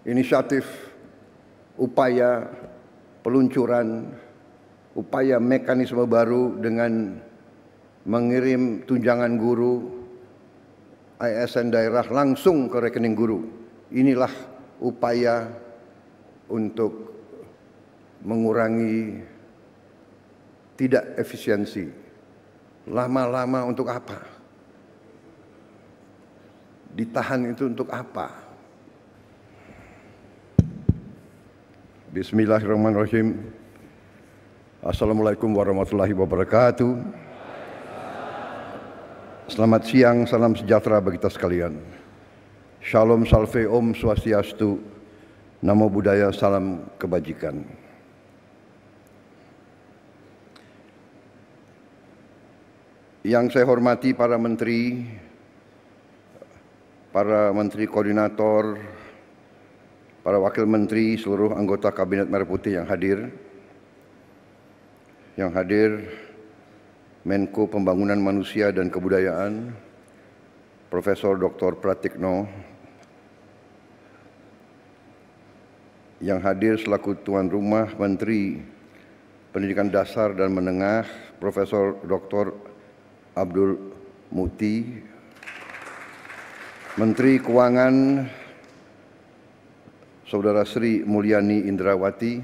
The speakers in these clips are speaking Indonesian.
inisiatif, upaya peluncuran, upaya mekanisme baru dengan mengirim tunjangan guru ASN daerah langsung ke rekening guru. Inilah upaya untuk mengurangi tidak efisiensi. Lama-lama untuk apa? Ditahan itu untuk apa? Bismillahirrahmanirrahim. Assalamualaikum warahmatullahi wabarakatuh. Selamat siang, salam sejahtera bagi kita sekalian. Shalom, salve, om, swastiastu, namo buddhaya, salam kebajikan. Yang saya hormati para menteri koordinator, para wakil menteri, seluruh anggota Kabinet Merah Putih yang hadir, Menko Pembangunan Manusia dan Kebudayaan, Profesor Dr. Pratikno, yang hadir selaku tuan rumah Menteri Pendidikan Dasar dan Menengah, Profesor Dr. Abdul Muti, Menteri Keuangan Saudara Sri Mulyani Indrawati,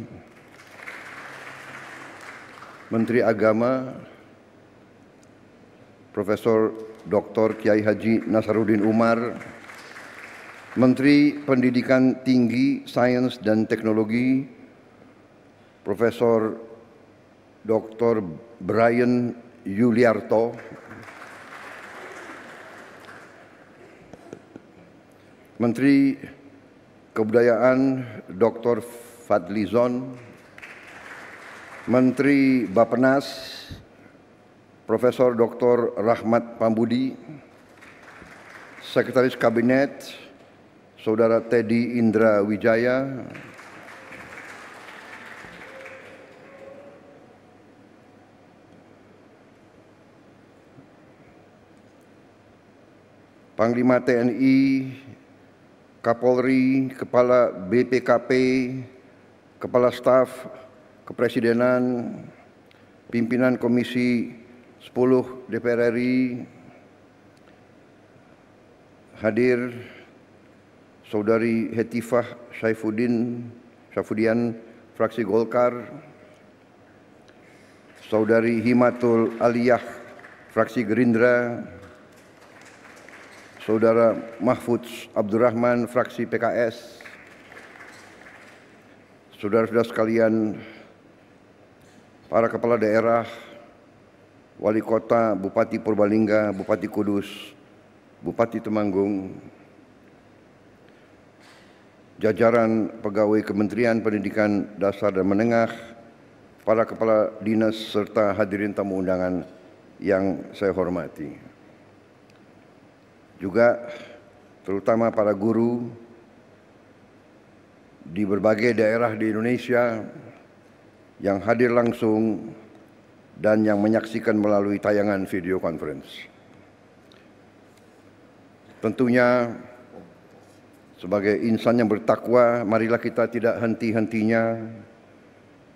Menteri Agama Profesor Dr. Kiai Haji Nasaruddin Umar, Menteri Pendidikan Tinggi, Sains dan Teknologi Profesor Dr. Brian Yuliarto, Menteri Kebudayaan Dr. Fadlizon, Menteri Bappenas Profesor Dr. Rahmat Pambudi, Sekretaris Kabinet Saudara Teddy Indra Wijaya, Panglima TNI, Kapolri, Kepala BPKP, Kepala Staf Kepresidenan, Pimpinan Komisi 10 DPR RI, hadir Saudari Hetifah Syaifudian, fraksi Golkar, Saudari Himatul Aliyah, fraksi Gerindra, Saudara Mahfud Abdurrahman, fraksi PKS, saudara-saudara sekalian, para kepala daerah, Wali Kota, Bupati Purbalingga, Bupati Kudus, Bupati Temanggung, jajaran pegawai Kementerian Pendidikan Dasar dan Menengah, para kepala dinas serta hadirin tamu undangan yang saya hormati. Juga terutama para guru di berbagai daerah di Indonesia yang hadir langsung dan yang menyaksikan melalui tayangan video conference. Tentunya sebagai insan yang bertakwa, marilah kita tidak henti-hentinya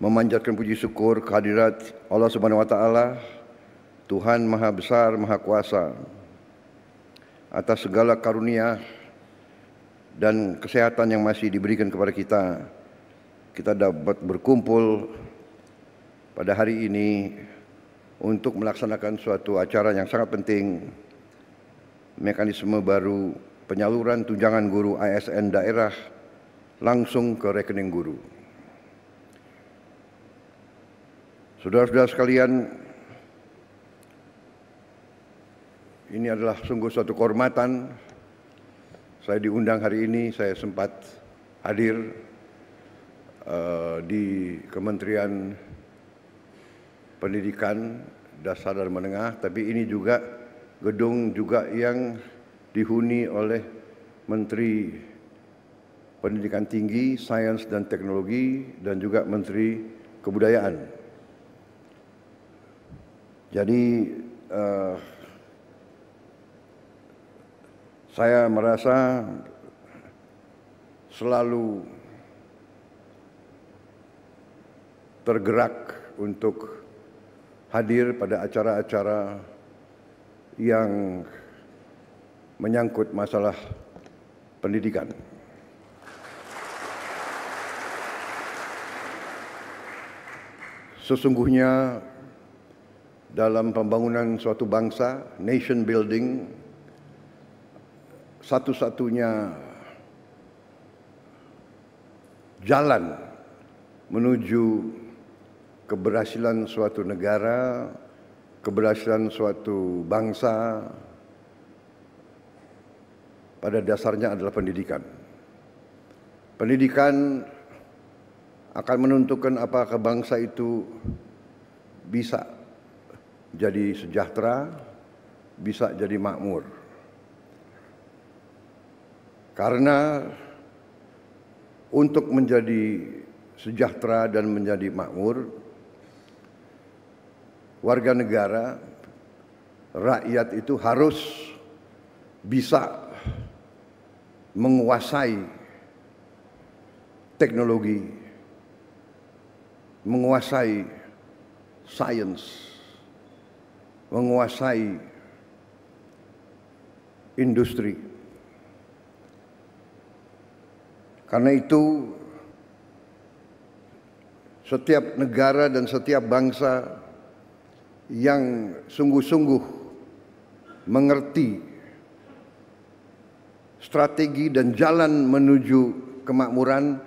memanjatkan puji syukur kehadirat Allah Subhanahu wa taala, Tuhan Maha Besar, Maha Kuasa, atas segala karunia dan kesehatan yang masih diberikan kepada kita. Kita dapat berkumpul pada hari ini untuk melaksanakan suatu acara yang sangat penting, mekanisme baru penyaluran tunjangan guru ASN daerah langsung ke rekening guru. Saudara-saudara sekalian, ini adalah sungguh suatu kehormatan. Saya diundang hari ini, saya sempat hadir di Kementerian Pendidikan Dasar dan Menengah, tapi ini juga gedung juga yang dihuni oleh Menteri Pendidikan Tinggi, Sains dan Teknologi, dan juga Menteri Kebudayaan. Jadi saya merasa selalu tergerak untuk hadir pada acara-acara yang menyangkut masalah pendidikan. Sesungguhnya dalam pembangunan suatu bangsa, nation building, satu-satunya jalan menuju keberhasilan suatu negara, keberhasilan suatu bangsa, pada dasarnya adalah pendidikan. Pendidikan akan menentukan apakah bangsa itu bisa jadi sejahtera, bisa jadi makmur. Karena untuk menjadi sejahtera dan menjadi makmur, warga negara, rakyat itu harus bisa menguasai teknologi, menguasai sains, menguasai industri. Karena itu setiap negara dan setiap bangsa yang sungguh-sungguh mengerti strategi dan jalan menuju kemakmuran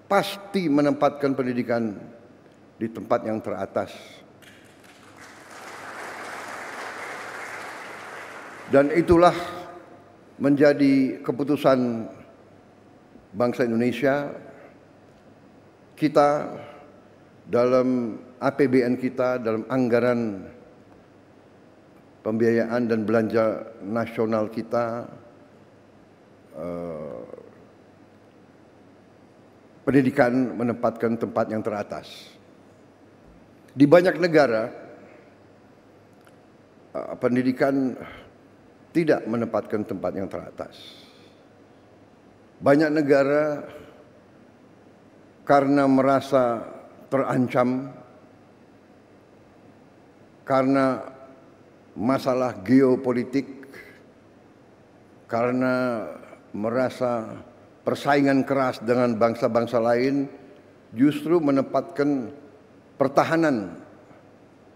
pasti menempatkan pendidikan di tempat yang teratas. Dan itulah menjadi keputusan bangsa Indonesia. Kita dalam APBN kita, dalam anggaran pembiayaan dan belanja nasional kita, pendidikan menempatkan tempat yang teratas. Di banyak negara, pendidikan tidak menempatkan tempat yang teratas. Banyak negara karena merasa terancam, karena masalah geopolitik, karena merasa persaingan keras dengan bangsa-bangsa lain, justru menempatkan pertahanan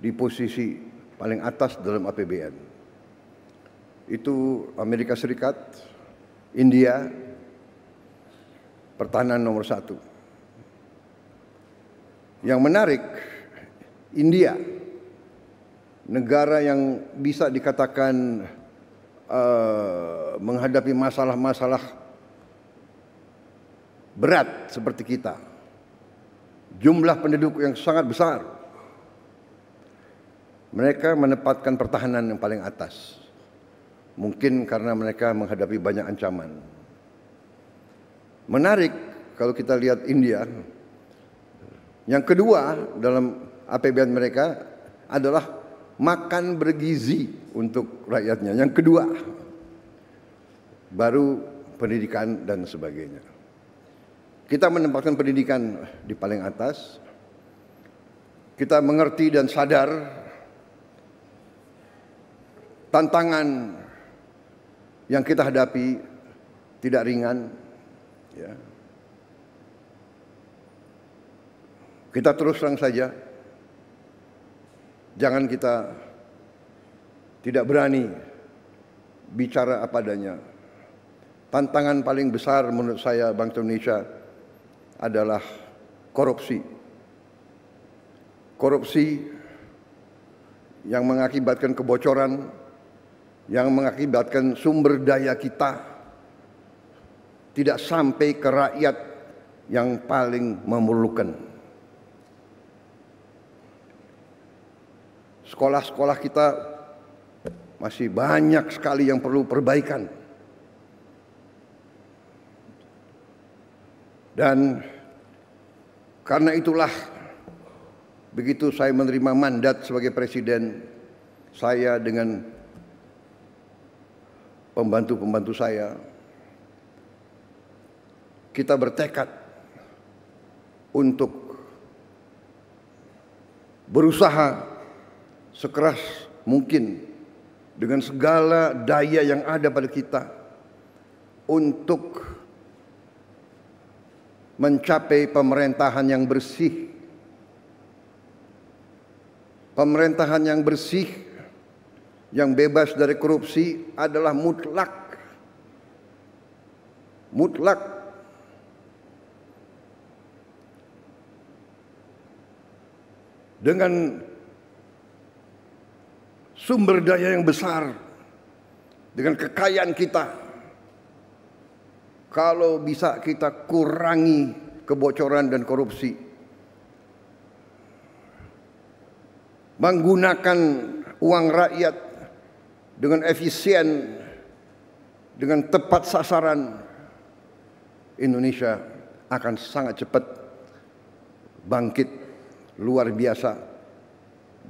di posisi paling atas dalam APBN. Itu Amerika Serikat, India, pertahanan nomor 1. Yang menarik, India, negara yang bisa dikatakan menghadapi masalah-masalah berat seperti kita. Jumlah penduduk yang sangat besar. Mereka menempatkan pertahanan yang paling atas. Mungkin karena mereka menghadapi banyak ancaman. Menarik kalau kita lihat India. Yang kedua dalam APBN mereka adalah makan bergizi untuk rakyatnya. Yang kedua, baru pendidikan dan sebagainya. Kita menempatkan pendidikan di paling atas. Kita mengerti dan sadar tantangan yang kita hadapi tidak ringan. Ya. Kita terus terang saja, jangan kita tidak berani bicara apa adanya. Tantangan paling besar menurut saya bangsa Indonesia adalah korupsi. Korupsi yang mengakibatkan kebocoran, yang mengakibatkan sumber daya kita tidak sampai ke rakyat yang paling memerlukan. Sekolah-sekolah kita masih banyak sekali yang perlu perbaikan. Dan karena itulah begitu saya menerima mandat sebagai presiden, saya dengan pembantu-pembantu saya kita bertekad untuk berusaha sekeras mungkin dengan segala daya yang ada pada kita untuk mencapai pemerintahan yang bersih. Pemerintahan yang bersih, yang bebas dari korupsi adalah mutlak. Mutlak. Dengan sumber daya yang besar, dengan kekayaan kita, kalau bisa kita kurangi kebocoran dan korupsi, menggunakan uang rakyat dengan efisien, dengan tepat sasaran, Indonesia akan sangat cepat bangkit luar biasa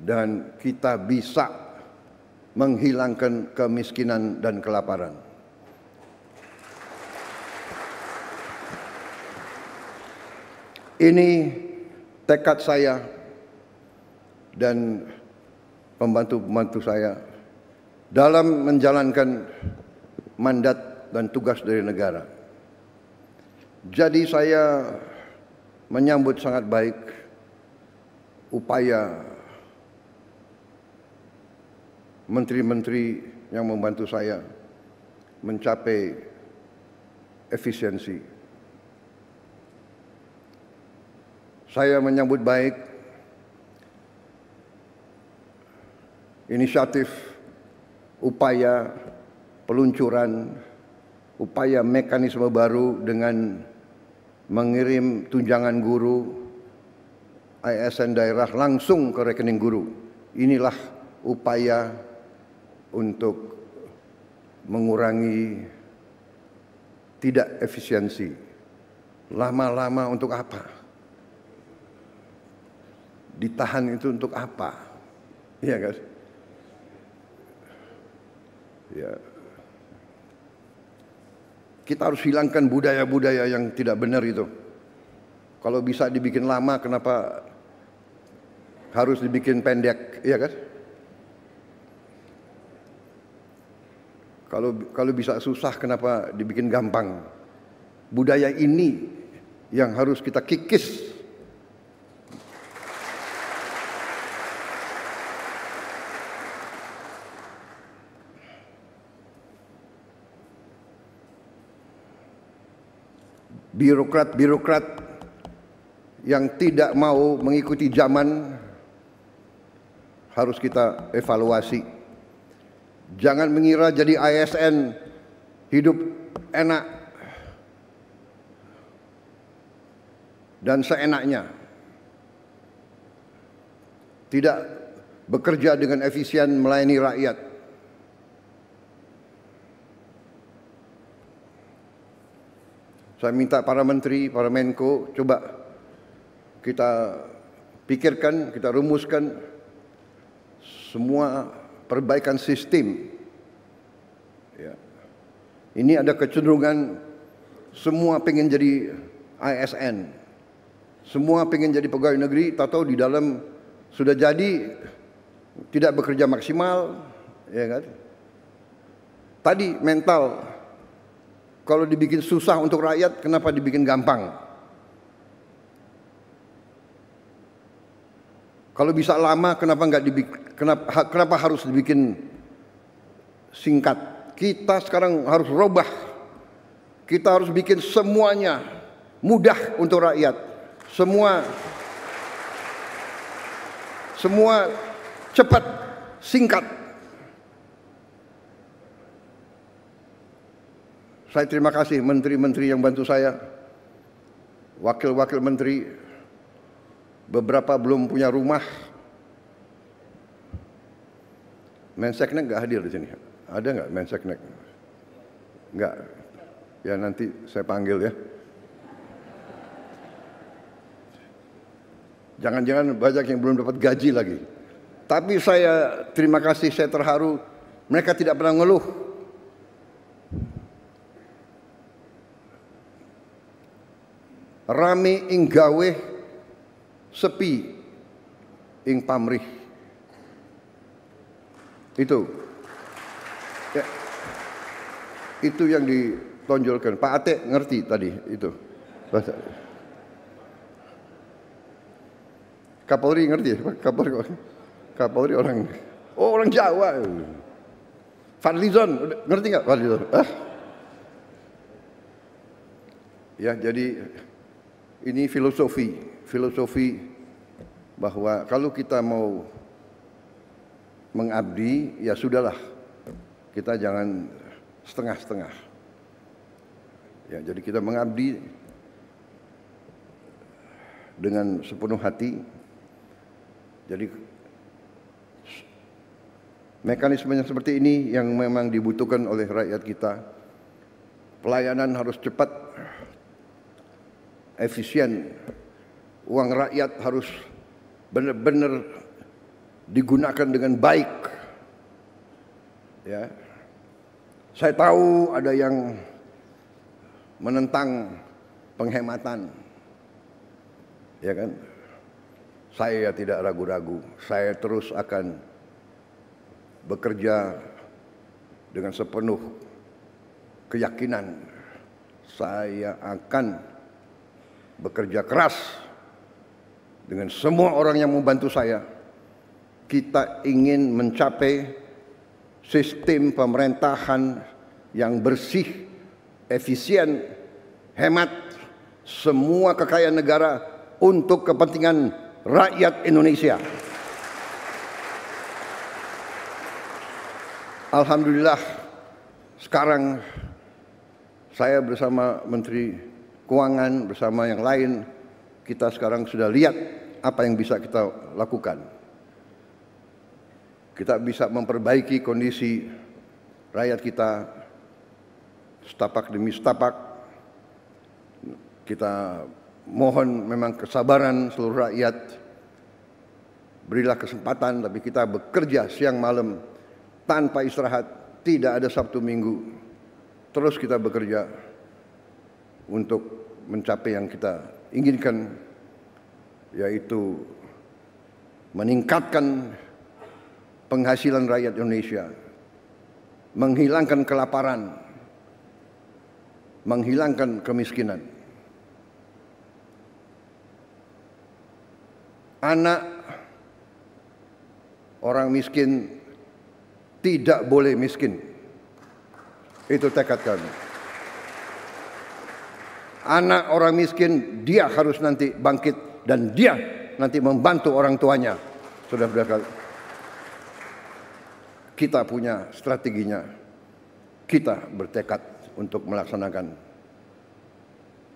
dan kita bisa menghilangkan kemiskinan dan kelaparan. Ini tekad saya dan pembantu-pembantu saya dalam menjalankan mandat dan tugas dari negara. Jadi saya menyambut sangat baik upaya menteri-menteri yang membantu saya mencapai efisiensi. Saya menyambut baik inisiatif, upaya peluncuran, upaya mekanisme baru dengan mengirim tunjangan guru ASN daerah langsung ke rekening guru. Inilah upaya untuk mengurangi tidak efisiensi. Lama-lama untuk apa? Ditahan itu untuk apa? Iya kan? Ya. Kita harus hilangkan budaya-budaya yang tidak benar itu. Kalau bisa dibikin lama, kenapa harus dibikin pendek, iya kan? Kalau bisa susah, kenapa dibikin gampang? Budaya ini yang harus kita kikis. Birokrat-birokrat yang tidak mau mengikuti zaman harus kita evaluasi. Jangan mengira jadi ASN hidup enak dan seenaknya. Tidak bekerja dengan efisien melayani rakyat. Saya minta para menteri, para Menko, coba kita pikirkan, kita rumuskan semua perbaikan sistem. Ya. Ini ada kecenderungan semua pengen jadi ASN, semua pengen jadi pegawai negeri, tahu di dalam sudah jadi tidak bekerja maksimal, ya kan? Tadi mental. Kalau dibikin susah untuk rakyat, kenapa dibikin gampang? Kalau bisa lama, kenapa harus dibikin singkat? Kita sekarang harus robah. Kita harus bikin semuanya mudah untuk rakyat. Semua cepat, singkat. Saya terima kasih menteri-menteri yang bantu saya, wakil-wakil menteri, beberapa belum punya rumah. Menseknek nggak hadir di sini? Ada nggak Menseknek? Nggak. Ya nanti saya panggil ya. Jangan-jangan banyak yang belum dapat gaji lagi. Tapi saya terima kasih, saya terharu. Mereka tidak pernah ngeluh. rame ing gawe, sepi ing pamrih. Itu. Ya. Itu yang ditonjolkan. Pak Ate ngerti tadi itu. Bahasa. Kapolri ngerti? Kapolri orang Jawa. Fadlizon ngerti nggak Fadlizon? Ya, jadi ini filosofi bahwa kalau kita mau mengabdi, ya sudahlah, kita jangan setengah-setengah. Ya, jadi kita mengabdi dengan sepenuh hati. Jadi mekanismenya seperti ini yang memang dibutuhkan oleh rakyat kita. Pelayanan harus cepat, efisien. Uang rakyat harus benar-benar digunakan dengan baik. Ya. Saya tahu ada yang menentang penghematan. Ya kan? Saya tidak ragu-ragu. Saya terus akan bekerja dengan sepenuh keyakinan. Saya akan bekerja keras dengan semua orang yang membantu saya. Kita ingin mencapai sistem pemerintahan yang bersih, efisien, hemat, semua kekayaan negara untuk kepentingan rakyat Indonesia. Alhamdulillah, sekarang saya bersama Menteri Keuangan, bersama yang lain, kita sekarang sudah lihat apa yang bisa kita lakukan. Kita bisa memperbaiki kondisi rakyat kita setapak demi setapak. Kita mohon memang kesabaran seluruh rakyat. Berilah kesempatan, tapi kita bekerja siang malam tanpa istirahat, tidak ada Sabtu Minggu. Terus kita bekerja untuk mencapai yang kita inginkan, yaitu meningkatkan penghasilan rakyat Indonesia, menghilangkan kelaparan, menghilangkan kemiskinan. Anak orang miskin tidak boleh miskin. Itu tekad kami. Anak orang miskin, dia harus nanti bangkit dan dia nanti membantu orang tuanya. Saudara-saudara, kita punya strateginya. Kita bertekad untuk melaksanakan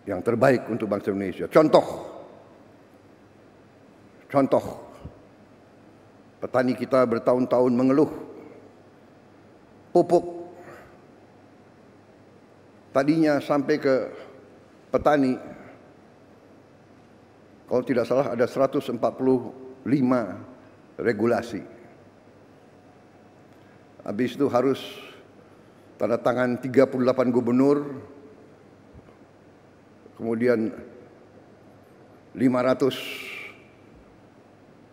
yang terbaik untuk bangsa Indonesia. Contoh, petani kita bertahun-tahun mengeluh pupuk. Tadinya sampai ke petani, kalau tidak salah ada 145 regulasi. Habis itu harus tanda tangan 38 gubernur, kemudian 500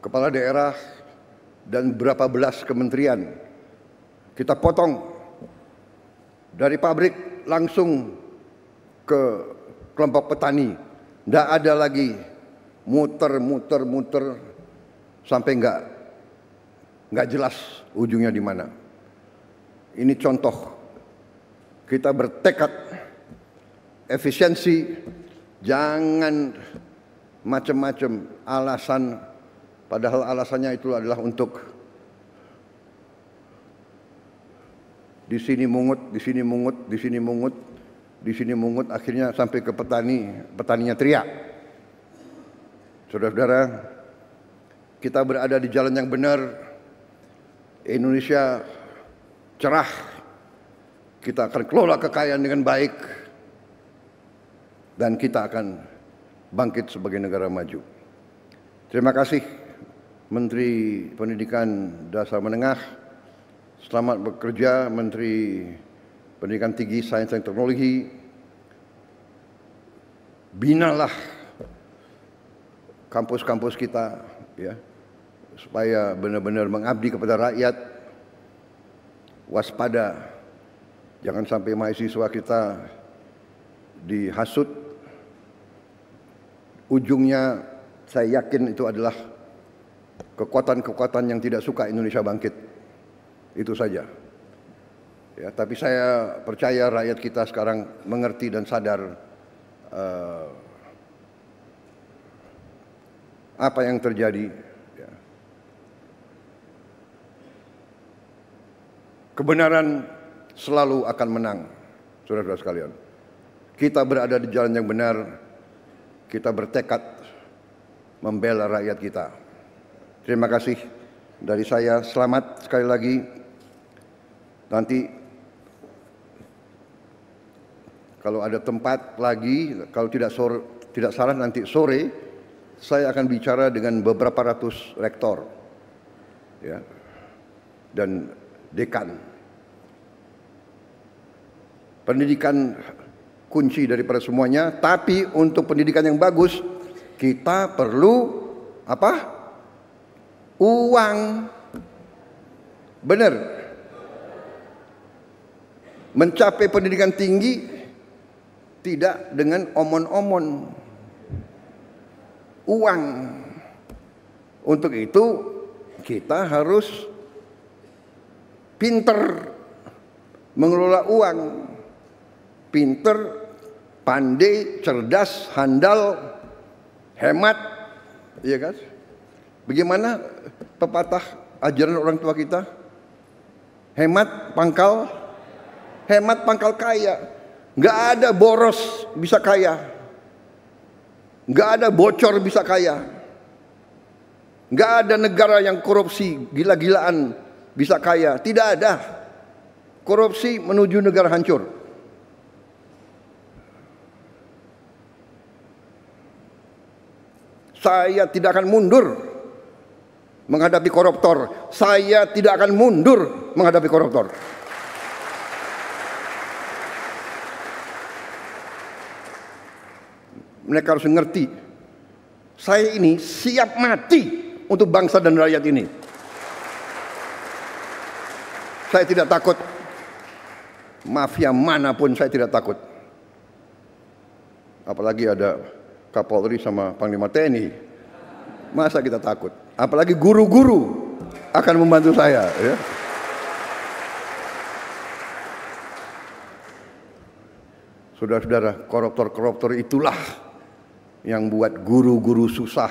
kepala daerah dan berapa belas kementerian. Kita potong dari pabrik langsung ke kelompok petani. Tidak ada lagi muter sampai nggak jelas ujungnya di mana. Ini contoh. Kita bertekad efisiensi, jangan macam-macam alasan. Padahal alasannya itu adalah untuk di sini mungut, akhirnya sampai ke petaninya teriak. Saudara-saudara, kita berada di jalan yang benar. Indonesia cerah. Kita akan kelola kekayaan dengan baik dan kita akan bangkit sebagai negara maju. Terima kasih Menteri Pendidikan Dasar Menengah, selamat bekerja Menteri Pendidikan Tinggi, Sains dan Teknologi. binalah kampus-kampus kita, ya, supaya benar-benar mengabdi kepada rakyat. Waspada, jangan sampai mahasiswa kita dihasut. Ujungnya saya yakin itu adalah kekuatan-kekuatan yang tidak suka Indonesia bangkit. Itu saja. Ya, tapi saya percaya rakyat kita sekarang mengerti dan sadar apa yang terjadi. Ya. Kebenaran selalu akan menang, saudara-saudara sekalian. Kita berada di jalan yang benar, kita bertekad membela rakyat kita. Terima kasih dari saya, selamat sekali lagi. Nanti kalau ada tempat lagi, kalau tidak salah nanti sore saya akan bicara dengan beberapa ratus rektor, ya, dan dekan. Pendidikan kunci daripada semuanya, tapi untuk pendidikan yang bagus kita perlu apa? Uang. Benar. Mencapai pendidikan tinggi tidak dengan omon-omon. Uang. Untuk itu kita harus pinter mengelola uang. Pinter, pandai, cerdas, handal, hemat, iya kan? Bagaimana pepatah ajaran orang tua kita? Hemat pangkal kaya. Nggak ada boros bisa kaya, nggak ada bocor bisa kaya, nggak ada negara yang korupsi gila-gilaan bisa kaya. Tidak ada. Korupsi menuju negara hancur. Saya tidak akan mundur menghadapi koruptor. Saya tidak akan mundur menghadapi koruptor. Mereka harus mengerti, saya ini siap mati untuk bangsa dan rakyat ini. Saya tidak takut. Mafia manapun saya tidak takut. Apalagi ada Kapolri sama Panglima TNI, masa kita takut? Apalagi guru-guru akan membantu saya, ya. Saudara-saudara, koruptor-koruptor itulah yang buat guru-guru susah,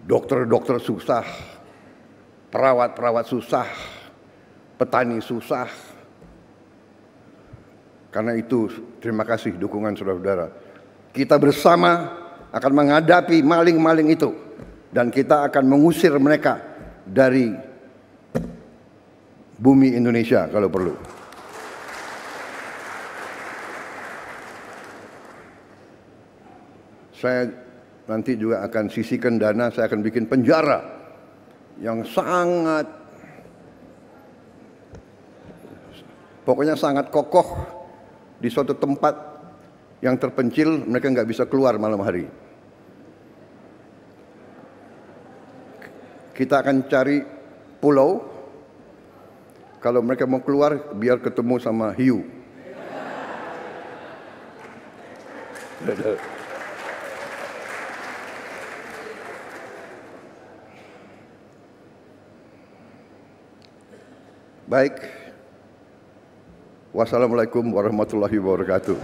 dokter-dokter susah, perawat-perawat susah, petani susah. Karena itu terima kasih dukungan saudara-saudara. Kita bersama akan menghadapi maling-maling itu, dan kita akan mengusir mereka dari bumi Indonesia kalau perlu. Saya nanti juga akan sisihkan dana, saya akan bikin penjara yang sangat, pokoknya sangat kokoh di suatu tempat yang terpencil, mereka nggak bisa keluar malam hari. Kita akan cari pulau, kalau mereka mau keluar biar ketemu sama hiu. Baik. Wassalamualaikum warahmatullahi wabarakatuh.